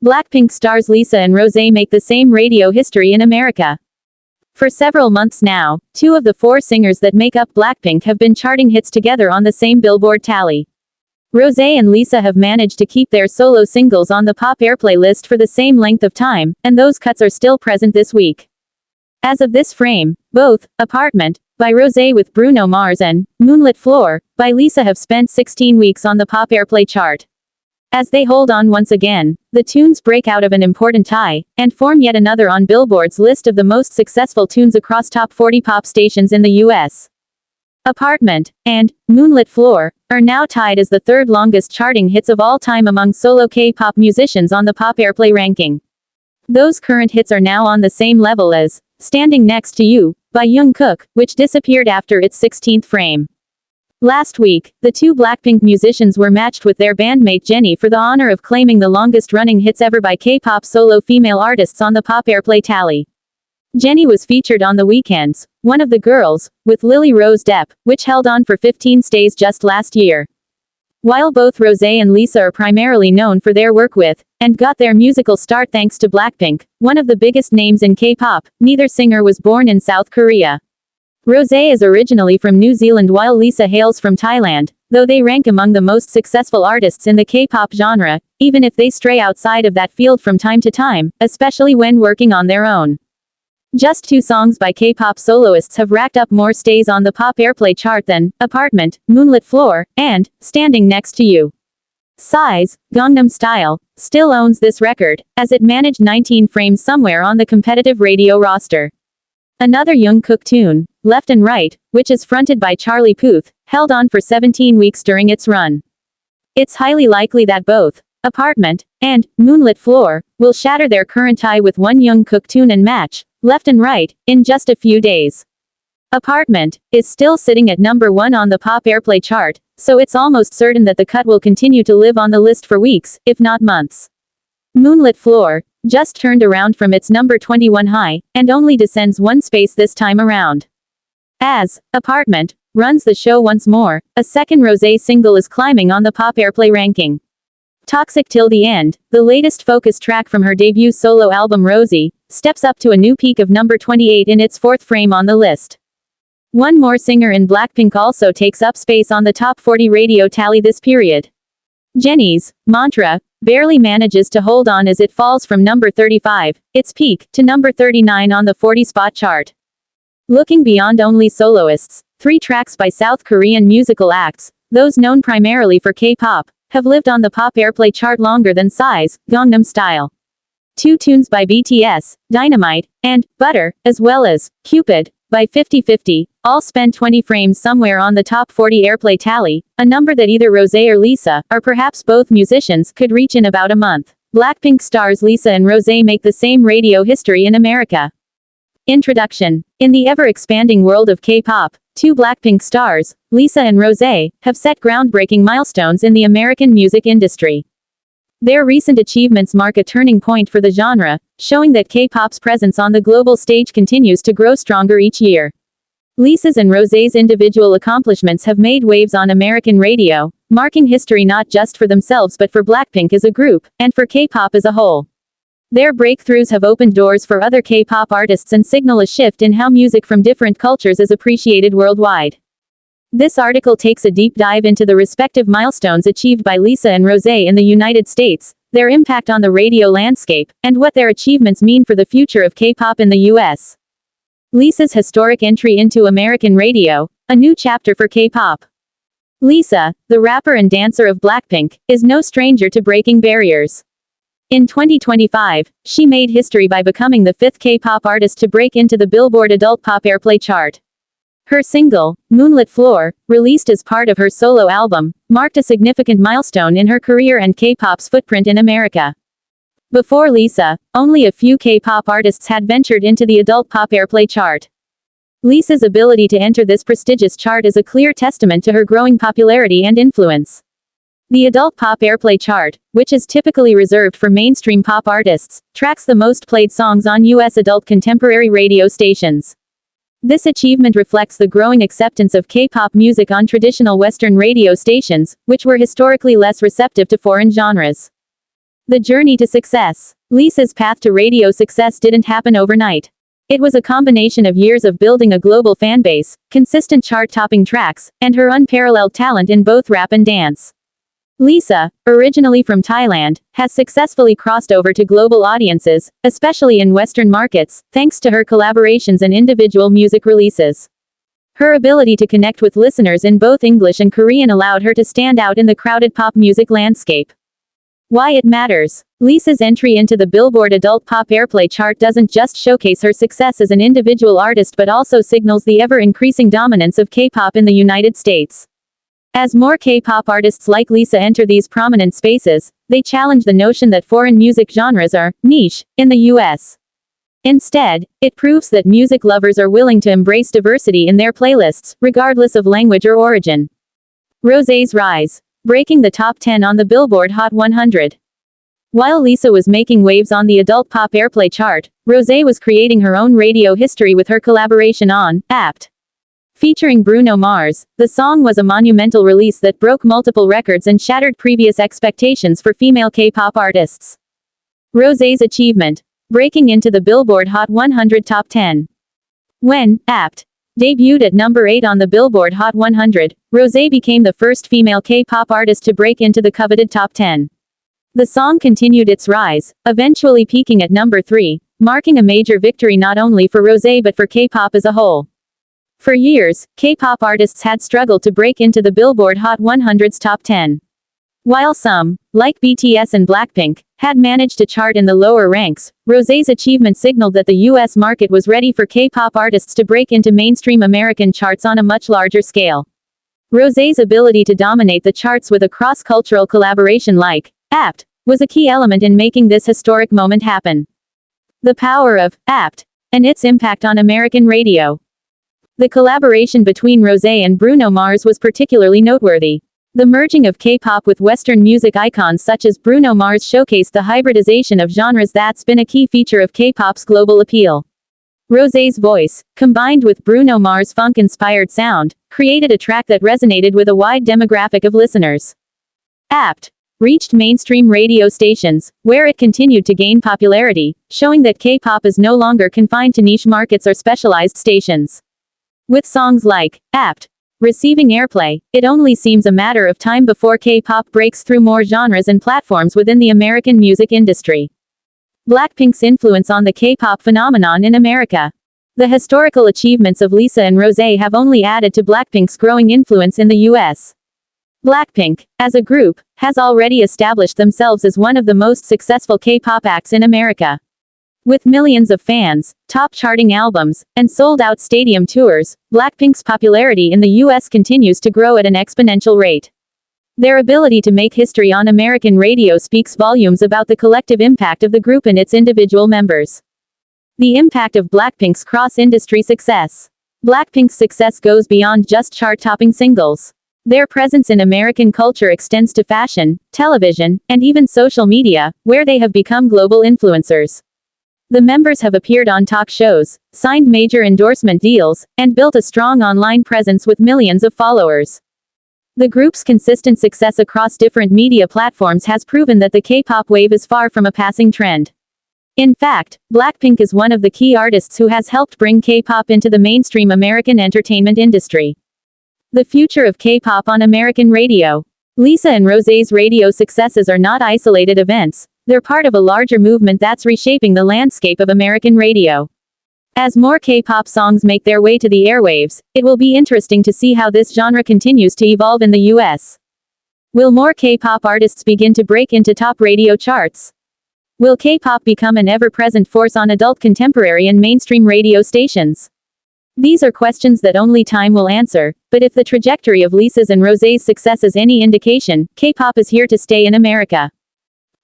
BLACKPINK stars Lisa and Rosé make the same radio history in America. For several months now, two of the four singers that make up BLACKPINK have been charting hits together on the same Billboard tally. Rosé and Lisa have managed to keep their solo singles on the pop airplay list for the same length of time, and those cuts are still present this week. As of this frame, both Apartment by Rosé with Bruno Mars and Moonlit Floor by Lisa have spent 16 weeks on the pop airplay chart. As they hold on once again, the tunes break out of an important tie, and form yet another on Billboard's list of the most successful tunes across top 40 pop stations in the US. Apartment and Moonlit Floor are now tied as the third longest charting hits of all time among solo K-pop musicians on the pop airplay ranking. Those current hits are now on the same level as Standing Next to You by Jungkook, which disappeared after its 16th frame. Last week, the two BLACKPINK musicians were matched with their bandmate Jennie for the honor of claiming the longest-running hits ever by K-pop solo female artists on the pop airplay tally. Jennie was featured on The Weeknd's One of the Girls, with Lily Rose Depp, which held on for 15 stays just last year. While both Rosé and Lisa are primarily known for their work with, and got their musical start thanks to BLACKPINK, one of the biggest names in K-pop, neither singer was born in South Korea. Rosé is originally from New Zealand while Lisa hails from Thailand, though they rank among the most successful artists in the K-pop genre, even if they stray outside of that field from time to time, especially when working on their own. Just two songs by K-pop soloists have racked up more stays on the pop airplay chart than Apartment, Moonlit Floor, and Standing Next to You. Psy's Gangnam Style still owns this record, as it managed 19 frames somewhere on the competitive radio roster. Another Jungkook tune, Left and Right, which is fronted by Charlie Puth, held on for 17 weeks during its run. It's highly likely that both Apartment and Moonlit Floor will shatter their current tie with one Jungkook tune and match Left and Right in just a few days. Apartment is still sitting at number 1 on the pop airplay chart, so it's almost certain that the cut will continue to live on the list for weeks, if not months. Moonlit Floor just turned around from its number 21 high, and only descends one space this time around. As Apartment runs the show once more, a second Rosé single is climbing on the pop airplay ranking. Toxic Till the End, the latest focus track from her debut solo album Rosé, steps up to a new peak of number 28 in its fourth frame on the list. One more singer in BLACKPINK also takes up space on the top 40 radio tally this period. Jennie's Mantra barely manages to hold on as it falls from number 35, its peak, to number 39 on the 40-spot chart. Looking beyond only soloists, 3 tracks by South Korean musical acts, those known primarily for K-pop, have lived on the pop airplay chart longer than Psy's Gangnam Style. 2 tunes by BTS, Dynamite, and Butter, as well as Cupid by 50/50, all spent 20 frames somewhere on the top 40 airplay tally, a number that either Rosé or Lisa, or perhaps both musicians, could reach in about a month. BLACKPINK stars Lisa and Rosé make the same radio history in America. Introduction. In the ever-expanding world of K-pop, two BLACKPINK stars, Lisa and Rosé, have set groundbreaking milestones in the American music industry. Their recent achievements mark a turning point for the genre, showing that K-pop's presence on the global stage continues to grow stronger each year. Lisa's and Rosé's individual accomplishments have made waves on American radio, marking history not just for themselves but for BLACKPINK as a group, and for K-pop as a whole. Their breakthroughs have opened doors for other K-pop artists and signal a shift in how music from different cultures is appreciated worldwide. This article takes a deep dive into the respective milestones achieved by Lisa and Rosé in the United States, their impact on the radio landscape, and what their achievements mean for the future of K-pop in the US. Lisa's historic entry into American radio, a new chapter for K-pop. Lisa, the rapper and dancer of BLACKPINK, is no stranger to breaking barriers. In 2025, she made history by becoming the 5th K-pop artist to break into the Billboard Adult Pop Airplay chart. Her single, Moonlit Floor, released as part of her solo album, marked a significant milestone in her career and K-pop's footprint in America. Before Lisa, only a few K-pop artists had ventured into the adult pop airplay chart. Lisa's ability to enter this prestigious chart is a clear testament to her growing popularity and influence. The adult pop airplay chart, which is typically reserved for mainstream pop artists, tracks the most played songs on U.S. adult contemporary radio stations. This achievement reflects the growing acceptance of K-pop music on traditional Western radio stations, which were historically less receptive to foreign genres. The journey to success. Lisa's path to radio success didn't happen overnight. It was a combination of years of building a global fanbase, consistent chart-topping tracks, and her unparalleled talent in both rap and dance. Lisa, originally from Thailand, has successfully crossed over to global audiences, especially in Western markets, thanks to her collaborations and individual music releases. Her ability to connect with listeners in both English and Korean allowed her to stand out in the crowded pop music landscape. Why it matters. Lisa's entry into the Billboard Adult Pop Airplay chart doesn't just showcase her success as an individual artist but also signals the ever-increasing dominance of K-pop in the United States. As more K-pop artists like Lisa enter these prominent spaces, they challenge the notion that foreign music genres are niche in the US. Instead, it proves that music lovers are willing to embrace diversity in their playlists, regardless of language or origin. Rosé's rise. Breaking the top 10 on the Billboard Hot 100. While Lisa was making waves on the Adult Pop Airplay chart, Rosé was creating her own radio history with her collaboration on APT. Featuring Bruno Mars, the song was a monumental release that broke multiple records and shattered previous expectations for female K-pop artists. Rosé's achievement. Breaking into the Billboard Hot 100 Top 10. When APT debuted at number 8 on the Billboard Hot 100, Rosé became the first female K-pop artist to break into the coveted Top 10. The song continued its rise, eventually peaking at number 3, marking a major victory not only for Rosé but for K-pop as a whole. For years, K-pop artists had struggled to break into the Billboard Hot 100's top 10. While some, like BTS and BLACKPINK, had managed to chart in the lower ranks, Rosé's achievement signaled that the US market was ready for K-pop artists to break into mainstream American charts on a much larger scale. Rosé's ability to dominate the charts with a cross-cultural collaboration like APT was a key element in making this historic moment happen. The power of APT and its impact on American radio. The collaboration between Rosé and Bruno Mars was particularly noteworthy. The merging of K-pop with Western music icons such as Bruno Mars showcased the hybridization of genres that's been a key feature of K-pop's global appeal. Rosé's voice, combined with Bruno Mars' funk-inspired sound, created a track that resonated with a wide demographic of listeners. APT reached mainstream radio stations, where it continued to gain popularity, showing that K-pop is no longer confined to niche markets or specialized stations. With songs like APT receiving airplay, it only seems a matter of time before K-pop breaks through more genres and platforms within the American music industry. BLACKPINK's influence on the K-pop phenomenon in America. The historical achievements of Lisa and Rosé have only added to BLACKPINK's growing influence in the US. BLACKPINK, as a group, has already established themselves as one of the most successful K-pop acts in America. With millions of fans, top charting albums, and sold-out stadium tours, BLACKPINK's popularity in the US continues to grow at an exponential rate. Their ability to make history on American radio speaks volumes about the collective impact of the group and its individual members. The impact of BLACKPINK's cross-industry success. BLACKPINK's success goes beyond just chart-topping singles. Their presence in American culture extends to fashion, television, and even social media, where they have become global influencers. The members have appeared on talk shows, signed major endorsement deals, and built a strong online presence with millions of followers. The group's consistent success across different media platforms has proven that the K-pop wave is far from a passing trend. In fact, BLACKPINK is one of the key artists who has helped bring K-pop into the mainstream American entertainment industry. The future of K-pop on American radio. Lisa and Rosé's radio successes are not isolated events. They're part of a larger movement that's reshaping the landscape of American radio. As more K-pop songs make their way to the airwaves, it will be interesting to see how this genre continues to evolve in the US. Will more K-pop artists begin to break into top radio charts? Will K-pop become an ever-present force on adult contemporary and mainstream radio stations? These are questions that only time will answer, but if the trajectory of Lisa's and Rosé's success is any indication, K-pop is here to stay in America.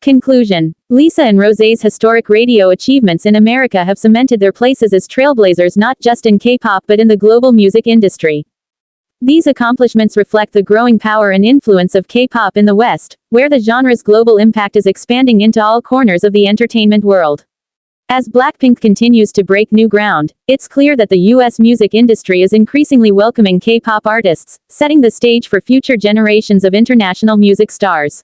Conclusion. Lisa and Rosé's historic radio achievements in America have cemented their places as trailblazers not just in K-pop but in the global music industry. These accomplishments reflect the growing power and influence of K-pop in the West, where the genre's global impact is expanding into all corners of the entertainment world. As BLACKPINK continues to break new ground, it's clear that the US music industry is increasingly welcoming K-pop artists, setting the stage for future generations of international music stars.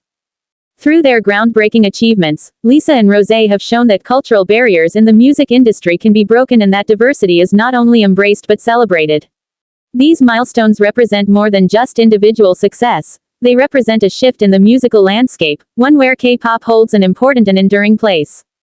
Through their groundbreaking achievements, Lisa and Rosé have shown that cultural barriers in the music industry can be broken and that diversity is not only embraced but celebrated. These milestones represent more than just individual success. They represent a shift in the musical landscape, one where K-pop holds an important and enduring place.